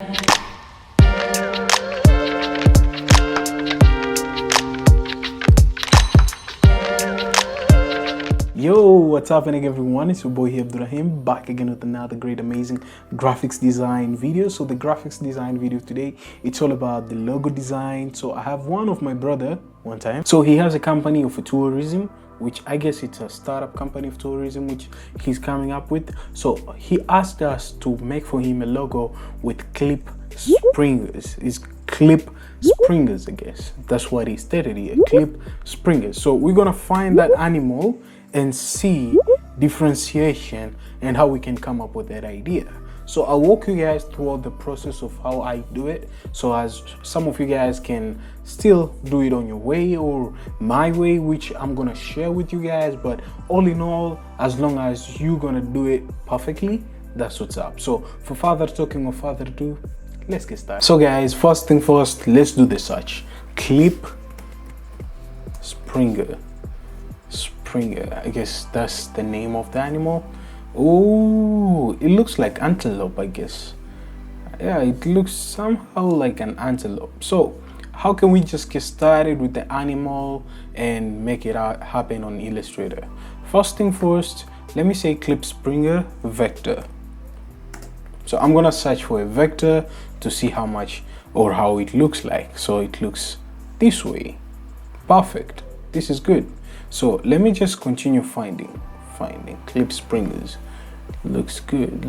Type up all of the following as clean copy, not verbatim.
Yo, what's happening everyone? It's your boy here, Abdurrahim, back again with another great amazing graphics design video. So the graphics design video today, it's all about the logo design. So I have one of my brother one time. So he has a company of tourism, which I guess it's a startup company of tourism which he's coming up with. So he asked us to make for him a logo with clip springers. It's clip springers, I guess that's what he stated here, clip springers. So we're gonna find that animal and see differentiation and how we can come up with that idea. So I'll walk you guys through the process of how I do it, so as some of you guys can still do it on your way or my way, which I'm gonna share with you guys. But all in all, as long as you're gonna do it perfectly, that's what's up. So for further talking or further ado, let's get started. So guys, first thing first, let's do the search. Clip springer. I guess that's the name of the animal. Oh, it looks like antelope, I guess. Yeah, it looks somehow like an antelope. So how can we just get started with the animal and make it happen on Illustrator? First thing first, let me say clip springer vector. So I'm gonna search for a vector to see how much or how it looks like. So it looks this way. Perfect, this is good. So let me just continue finding clip springers. Looks good.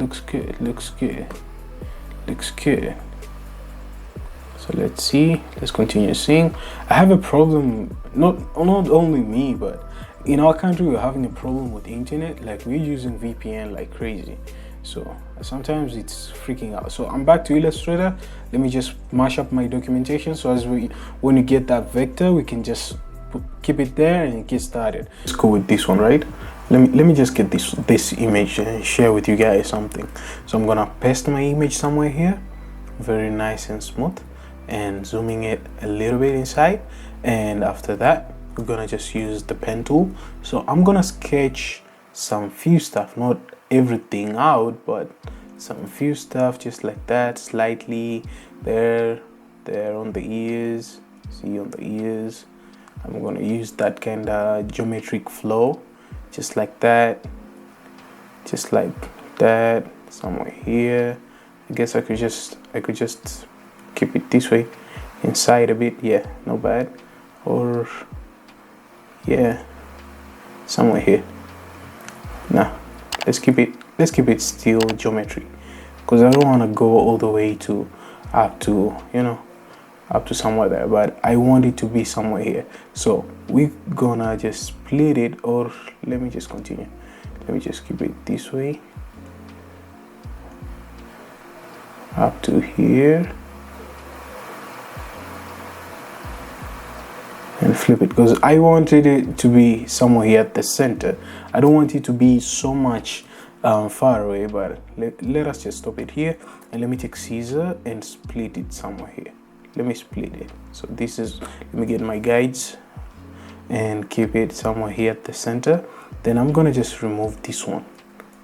So let's see, let's continue seeing. I have a problem, not only me, but in our country we're having a problem with internet. Like, we're using VPN like crazy, so sometimes it's freaking out. So I'm back to Illustrator. Let me just mash up my documentation, so when you get that vector, we can just keep it there and get started. Let's go with this one, right? Let me just get this image and share with you guys something. So I'm gonna paste my image somewhere here, very nice and smooth, and zooming it a little bit inside. And after that, we're gonna just use the pen tool. So I'm gonna sketch some few stuff, not everything out, but some few stuff just like that, slightly there on the ears. See, on the ears, I'm gonna use that kind of geometric flow, just like that, somewhere here. I guess I could just keep it this way, inside a bit. Yeah, not bad. Or yeah, somewhere here. Nah, let's keep it still geometry, because I don't want to go all the way to up to somewhere there, but I want it to be somewhere here. So we're gonna just split it, or let me just continue. Let me just keep it this way, up to here, and flip it, because I wanted it to be somewhere here at the center. I don't want it to be so much far away, but let us just stop it here, and let me take scissor and split it somewhere here. Let me split it. So let me get my guides and keep it somewhere here at the center. Then I'm gonna just remove this one,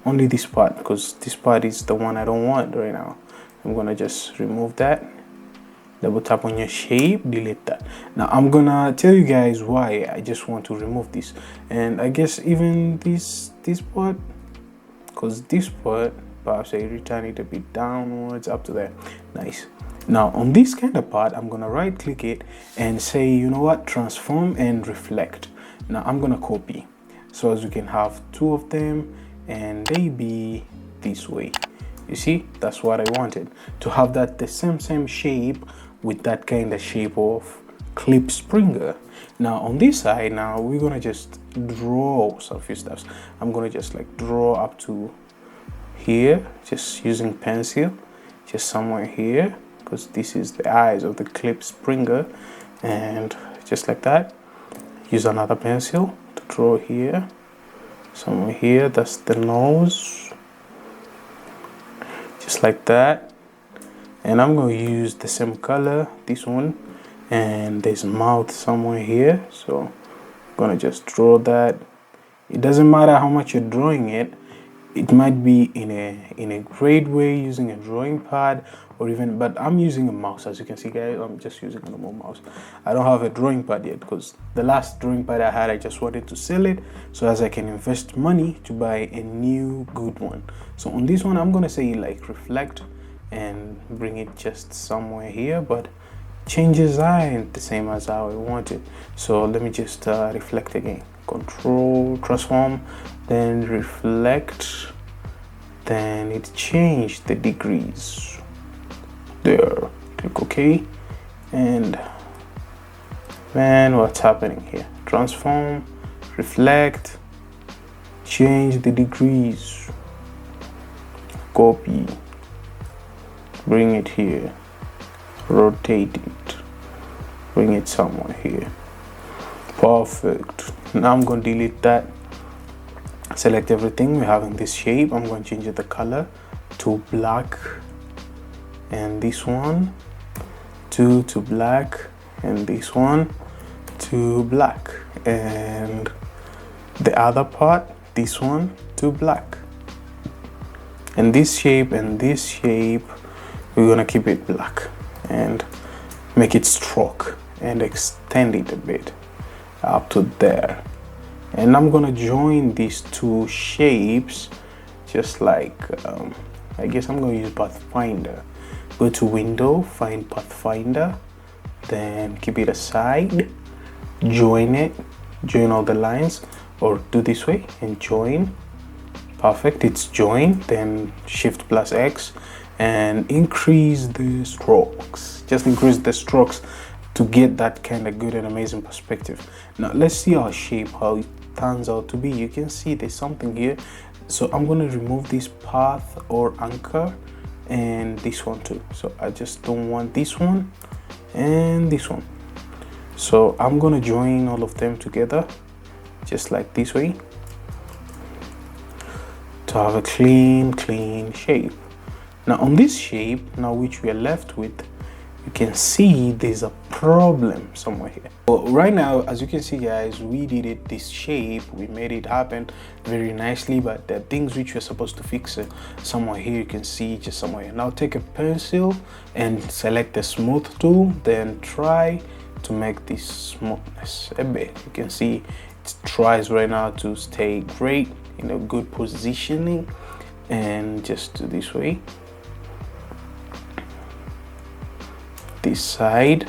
only this part, because this part is the one I don't want right now. I'm gonna just remove that. Double tap on your shape, delete that. Now I'm gonna tell you guys why I just want to remove this, and I guess even this part, because this part, perhaps I return it a bit downwards up to there. Nice. Now on this kind of part, I'm gonna right click it and say, you know what, transform and reflect. Now I'm gonna copy, so as you can have two of them and they be this way. You see, that's what I wanted, to have that the same shape with that kind of shape of clip springer. Now on this side, now we're gonna just draw some few stuff. I'm gonna just like draw up to here, just using pencil, just somewhere here, because this is the eyes of the clip springer, and just like that. Use another pencil to draw here, somewhere here. That's the nose, just like that. And I'm going to use the same color, this one, and there's mouth somewhere here, so I'm going to just draw that. It doesn't matter how much you're drawing it, it might be in a great way using a drawing pad, or even, but I'm using a mouse. As you can see, guys, I'm just using a normal mouse. I don't have a drawing pad yet, because the last drawing pad I had, I just wanted to sell it so as I can invest money to buy a new good one. So on this one, I'm gonna say like reflect and bring it just somewhere here, but changes aren't the same as how I want it. So let me just reflect again. Control, transform, then reflect, then it changed the degrees there. Click OK, and then what's happening here? Transform, reflect, change the degrees, copy, bring it here, rotate it, bring it somewhere here. Perfect. Now I'm going to delete that, select everything. We're having this shape. I'm going to change the color to black, and this one to black, and this one to black, and the other part, this one to black, and this shape and this shape, we're going to keep it black and make it stroke and extend it a bit up to there. And I'm gonna join these two shapes just like I guess I'm gonna use Pathfinder. Go to window, find Pathfinder, then keep it aside, join it, join all the lines, or do this way and join. Perfect, it's joined. Then shift plus X and increase the strokes, just increase the strokes to get that kind of good and amazing perspective. Now let's see our shape, how it turns out to be. You can see there's something here, so I'm going to remove this path or anchor and this one too. So I just don't want this one and this one, so I'm going to join all of them together just like this way to have a clean shape. Now on this shape, now which we are left with, you can see there's a problem somewhere here. But right now, as you can see, guys, we did it this shape, we made it happen very nicely, but there are things which we're supposed to fix somewhere here. You can see just somewhere. Now take a pencil and select the smooth tool, then try to make this smoothness a bit. You can see it tries right now to stay great in a good positioning, and just do this way. This side,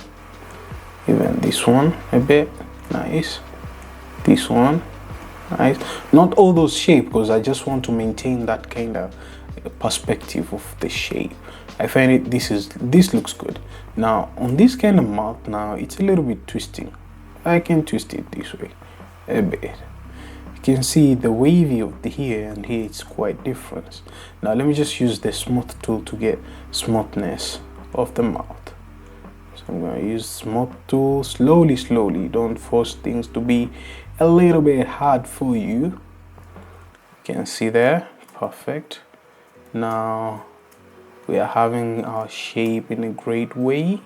even this one a bit, nice. This one, nice. Not all those shapes, because I just want to maintain that kind of perspective of the shape. I find it, this looks good. Now on this kind of mouth, now it's a little bit twisting. I can twist it this way a bit. You can see the wavy of the here and here, it's quite different. Now let me just use the smooth tool to get smoothness of the mouth. I'm going to use smooth tool slowly. Don't force things to be a little bit hard for you. You can see there, perfect. Now we are having our shape in a great way,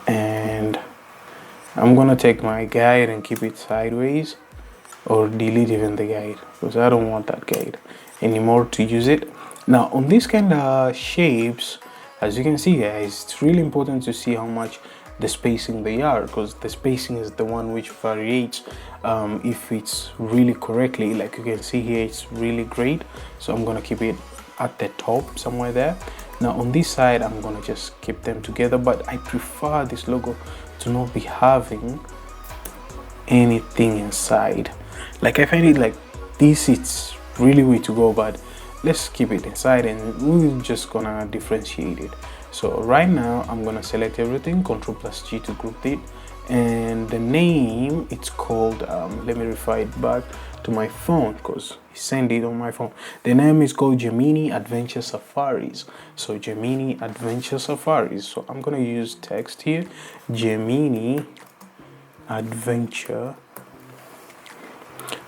and I'm going to take my guide and keep it sideways, or delete even the guide, because I don't want that guide anymore to use it. Now on these kind of shapes, as you can see, guys, it's really important to see how much the spacing they are, because the spacing is the one which varies if it's really correctly. Like you can see here, it's really great, so I'm gonna keep it at the top somewhere there. Now on this side, I'm gonna just keep them together, but I prefer this logo to not be having anything inside. Like I find it like this, it's really way to go, but let's keep it inside and we're just gonna differentiate it. So right now I'm gonna select everything, Ctrl+G to group it, and the name, it's called let me refer it back to my phone because he sent it on my phone. The name is called Gemini Adventure Safaris. So Gemini Adventure Safaris. So I'm gonna use text here, Gemini Adventure.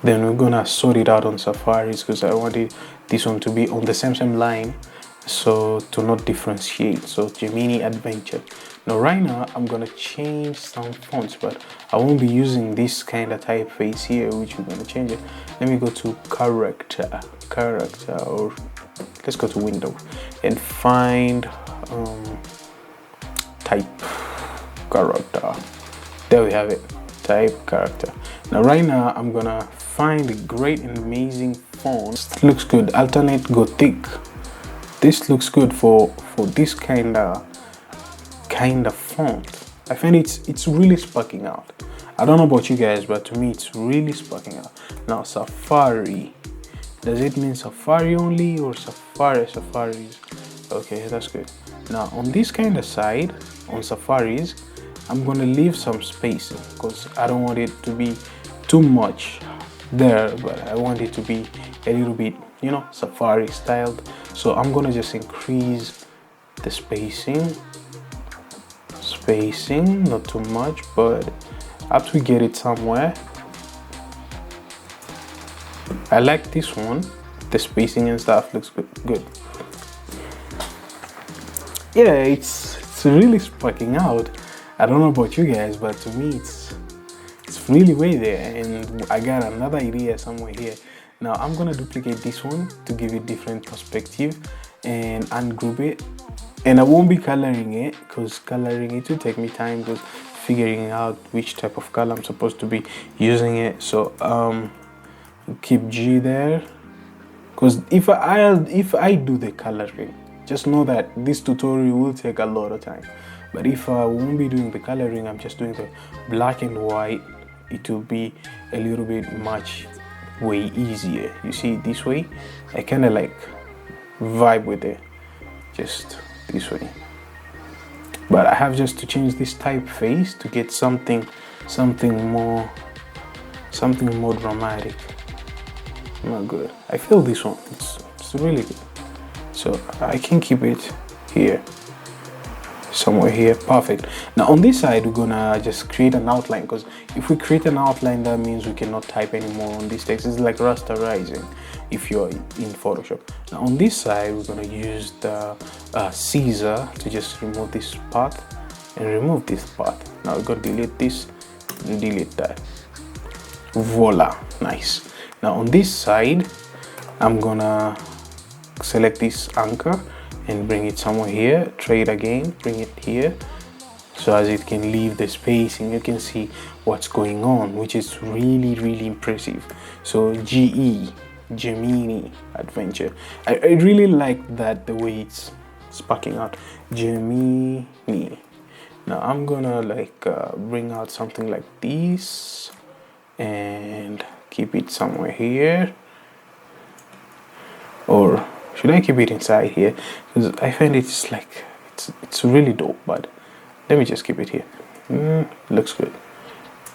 Then we're gonna sort it out on Safaris because I wanted this one to be on the same line so to not differentiate. So Gemini Adventure. Now right now I'm gonna change some fonts, but I won't be using this kind of typeface here, which we're gonna change it. Let me go to character, or let's go to window and find type character. There we have it, type character. Now right now I'm gonna find a great and amazing font. This looks good, alternate gothic. This looks good for this kind of font. I find it's really sparking out. I don't know about you guys, but to me it's really sparking out. Now Safari, does it mean Safari only or safaris? Okay, that's good. Now on this kind of side, on safaris, I'm gonna leave some space because I don't want it to be too much there, but I want it to be a little bit, you know, safari styled. So I'm gonna just increase the spacing, not too much, but after we get it somewhere. I like this one, the spacing and stuff looks good. Yeah, it's really sparking out. I don't know about you guys, but to me it's really way there. And I got another idea somewhere here. Now I'm gonna duplicate this one to give it different perspective and ungroup it. And I won't be coloring it because coloring it will take me time to figuring out which type of color I'm supposed to be using it. So keep G there, because if I do the coloring, just know that this tutorial will take a lot of time. But if I won't be doing the coloring, I'm just doing the black and white, it will be a little bit much way easier. You see, this way I kind of like vibe with it, just this way. But I have just to change this typeface to get something more dramatic. Not good. I feel this one, it's really good. So I can keep it here, somewhere here, perfect. Now on this side we're gonna just create an outline, because if we create an outline, that means we cannot type anymore on this text. It's like rasterizing if you're in Photoshop. Now on this side we're gonna use the scissor to just remove this part and remove this part. Now we're gonna delete this and delete that. Voila, nice. Now on this side I'm gonna select this anchor and bring it somewhere here, try it again, bring it here, so as it can leave the space and you can see what's going on, which is really impressive. So Gemini Adventure, I really like that, the way it's sparking out. Gemini. Now I'm gonna like bring out something like this and keep it somewhere here, or should I keep it inside here? Because I find it's like it's really dope, but let me just keep it here. Looks good.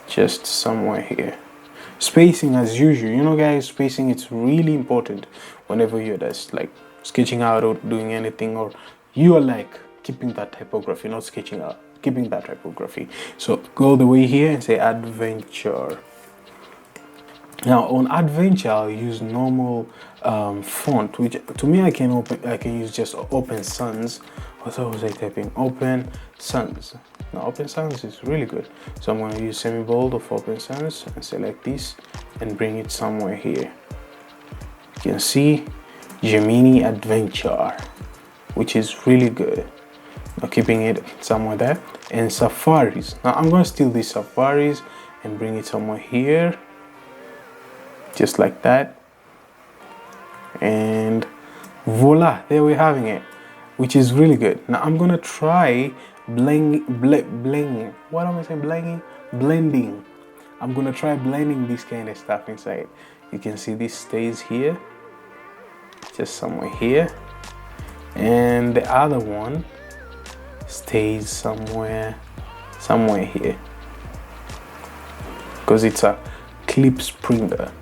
Just somewhere here. Spacing as usual, you know guys, spacing it's really important whenever you're just like sketching out or doing anything, or you are like keeping that typography, not sketching out, keeping that typography. So go the way here and say adventure. Now on adventure I'll use normal font, which to me I can use just Open Sans. What was I typing? Open Sans. Now Open Sans is really good, so I'm going to use semi-bold of Open Sans and select this and bring it somewhere here. You can see Gemini Adventure, which is really good. Now keeping it somewhere there. And safaris, now I'm going to steal these safaris and bring it somewhere here, just like that, and voila, there we're having it, which is really good. Now I'm gonna try blending. What am I saying? Blending. I'm gonna try blending this kind of stuff inside. You can see this stays here, just somewhere here, and the other one stays somewhere here, because it's a clip springer.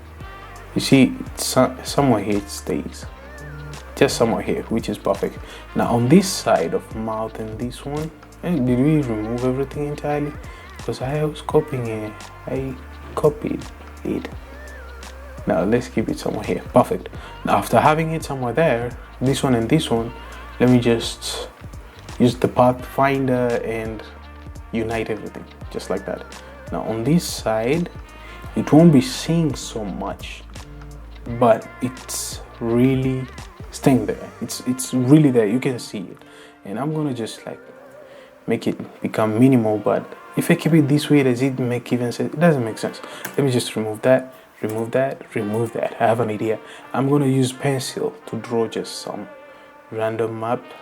You see, somewhere here it stays, just somewhere here, which is perfect. Now on this side of mouth and this one, did we remove everything entirely? Because I was copying it, I copied it. Now let's keep it somewhere here, perfect. Now after having it somewhere there, this one and this one, let me just use the pathfinder and unite everything just like that. Now on this side it won't be seeing so much, but it's really staying there. It's really there, you can see it. And I'm gonna just like make it become minimal, but if I keep it this way, does it make even sense? It doesn't make sense. Let me just remove that, remove that, remove that. I have an idea. I'm gonna use pencil to draw just some random maps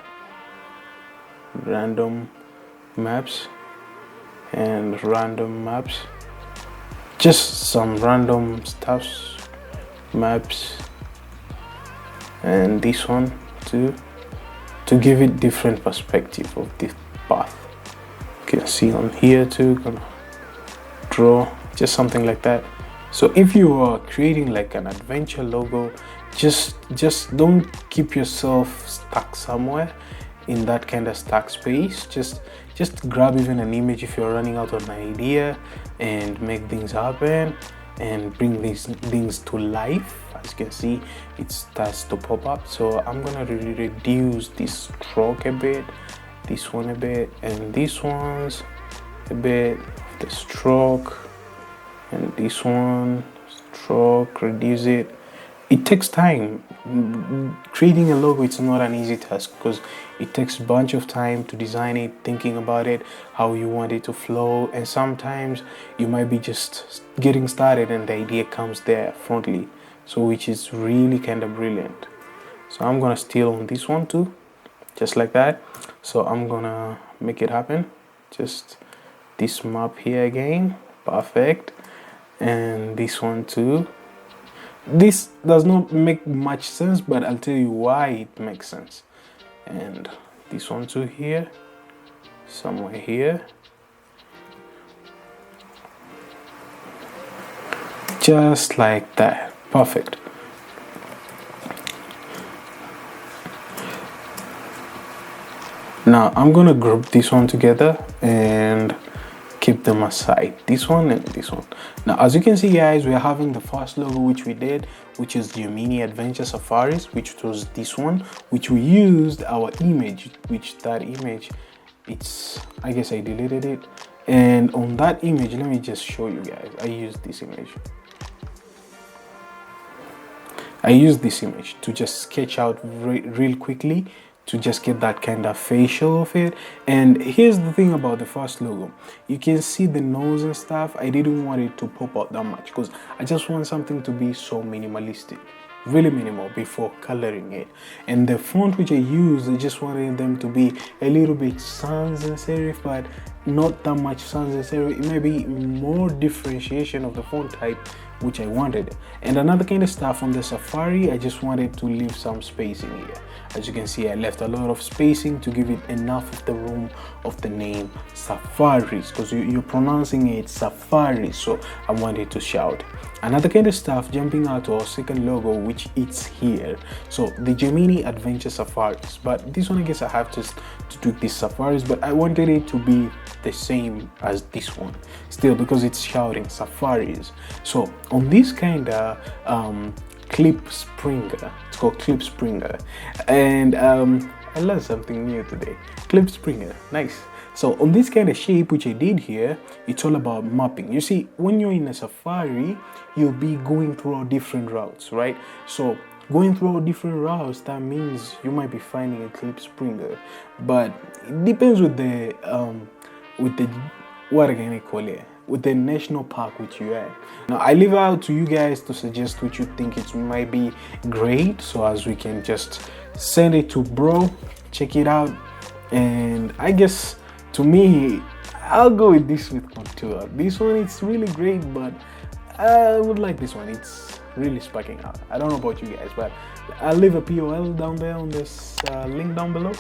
and random maps, just some random stuffs, maps, and this one too, to give it different perspective of this path. You can see on here too, gonna draw just something like that. So if you are creating like an adventure logo, just don't keep yourself stuck somewhere in that kind of stuck space. Just grab even an image if you're running out of an idea and make things happen and bring these things to life. As you can see, it starts to pop up. So I'm gonna really reduce this stroke a bit, this one a bit, and this one's a bit, the stroke, and this one, stroke, reduce it. It takes time. Creating a logo, it's not an easy task because it takes a bunch of time to design it, thinking about it, how you want it to flow, and sometimes you might be just getting started and the idea comes there frontally, so which is really kind of brilliant. So I'm gonna steal on this one too, just like that. So I'm gonna make it happen. Just this map here again, perfect, and this one too. This does not make much sense, but I'll tell you why it makes sense. And this one too here, somewhere here, just like that, perfect. Now I'm gonna group this one together and keep them aside, this one and this one. Now as you can see guys, we're having the first logo which we did, which is the Mini Adventure Safaris, which was this one, which we used our image, which that image, it's, I guess I deleted it, and on that image, let me just show you guys. I used this image to just sketch out real quickly, to just get that kind of facial of it. And here's the thing about the first logo, you can see the nose and stuff. I didn't want it to pop out that much because I just want something to be so minimalistic, really minimal before coloring it. And the font which I used, I just wanted them to be a little bit sans and serif, but not that much sans and serif. It may be more differentiation of the font type which I wanted. And another kind of stuff on the Safari, I just wanted to leave some space in here. As you can see, I left a lot of spacing to give it enough of the room of the name Safaris, because you're pronouncing it Safari, so I wanted to shout. Another kind of stuff, jumping out to our second logo, which it's here. So the Gemini Adventure Safaris, but this one I guess I have to tweak this Safaris, but I wanted it to be the same as this one still because it's shouting Safaris. So on this kind of clip springer, it's called clip springer, and I learned something new today. Clip springer, nice. So on this kind of shape which I did here, it's all about mapping. You see, when you're in a Safari, you'll be going through different routes, right? So going through different routes, that means you might be finding a clip springer, but it depends with the what can I call it, with the national park which you at. Now I leave out to you guys to suggest which you think it might be great, so as we can just send it to bro, check it out. And I guess to me, I'll go with this with contour. This one, it's really great, but I would like this one. It's really sparking out. I don't know about you guys, but I'll leave a POL down there on this link down below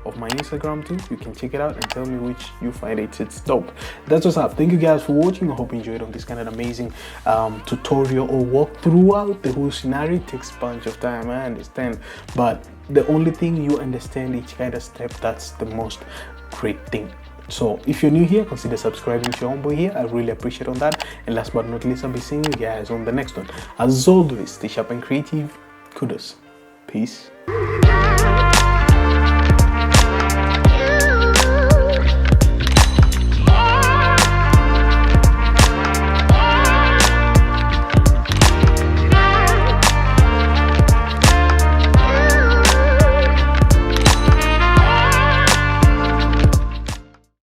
of my Instagram too. You can check it out and tell me which you find it's dope. That's what's up. Thank you guys for watching. I hope you enjoyed on this kind of amazing tutorial or walk throughout the whole scenario. It takes a bunch of time, I understand, but the only thing you understand each kind of step, that's the most great thing. So if you're new here, consider subscribing to your own boy here. I really appreciate on that. And last but not least, I'll be seeing you guys on the next one. As always, stay sharp and creative. Kudos. Peace.